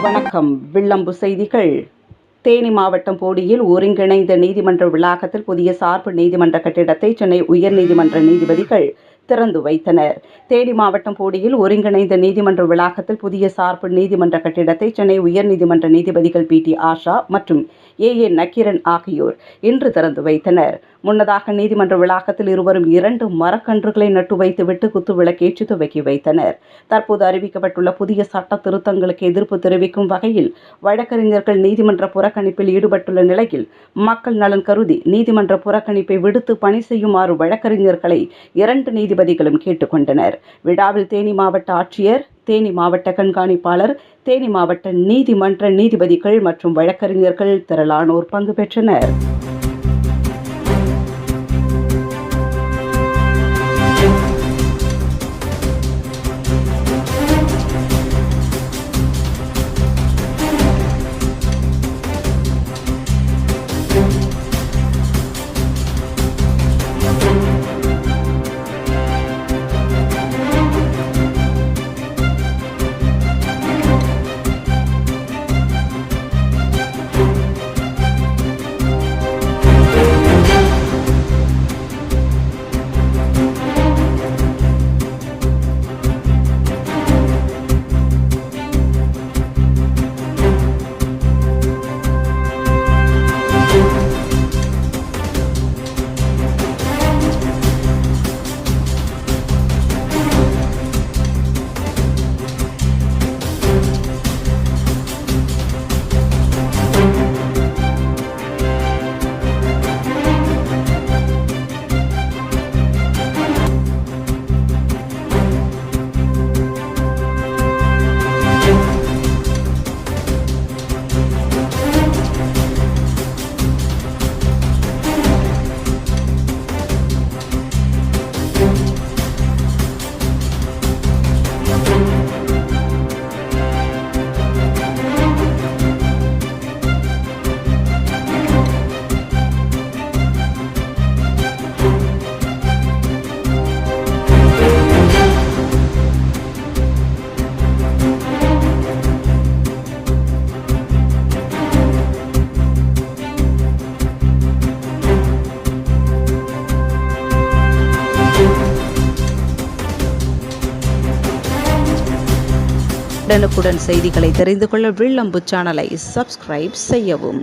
வணக்கம். வில்லம்பு செய்திகள். தேனி மாவட்டம் போடியில் ஒருங்கிணைந்த நீதிமன்ற வளாகத்தில் புதிய சார்பு நீதிமன்ற கட்டிடத்தை சென்னை உயர்நீதிமன்ற நீதிபதிகள் திறந்து வைத்தனர். தேனி மாவட்டம் போடியில் ஒருங்கிணைந்த நீதிமன்ற வளாகத்தில் புதிய சார்பு நீதிமன்ற கட்டிடத்தை சென்னை உயர்நீதிமன்ற நீதிபதிகள் PT ஆஷா மற்றும் AA நக்கீரன் ஆகியோர் இன்று திறந்து வைத்தனர். முன்னதாக நீதிமன்ற வளாகத்தில் இருவரும் 2 மரக்கன்றுகளை நட்டு வைத்துவிட்டு குத்துவிளக்கேற்றி துவக்கி வைத்தனர். தற்போது அறிவிக்கப்பட்டுள்ள புதிய சட்ட திருத்தங்களுக்கு எதிர்ப்பு தெரிவிக்கும் வகையில் வழக்கறிஞர்கள் நீதிமன்ற புறக்கணிப்பில் ஈடுபட்டுள்ள நிலையில் மக்கள் நலன் கருதி நீதிமன்ற புறக்கணிப்பை விடுத்து பணி செய்யுமாறு வழக்கறிஞர்களை 2 நீதிபதிகளும் கேட்டுக்கொண்டனர். விழாவில் தேனி மாவட்ட ஆட்சியர், தேனி மாவட்ட கண்காணிப்பாளர், தேனி மாவட்ட நீதிமன்ற நீதிபதிகள் மற்றும் வழக்கறிஞர்கள் திரளானோர் பங்கு பெற்றனர். உடனுக்குடன் செய்திகளை தெரிந்து கொள்ள வில்லம்பு சேனலை சப்ஸ்கிரைப் செய்யவும்.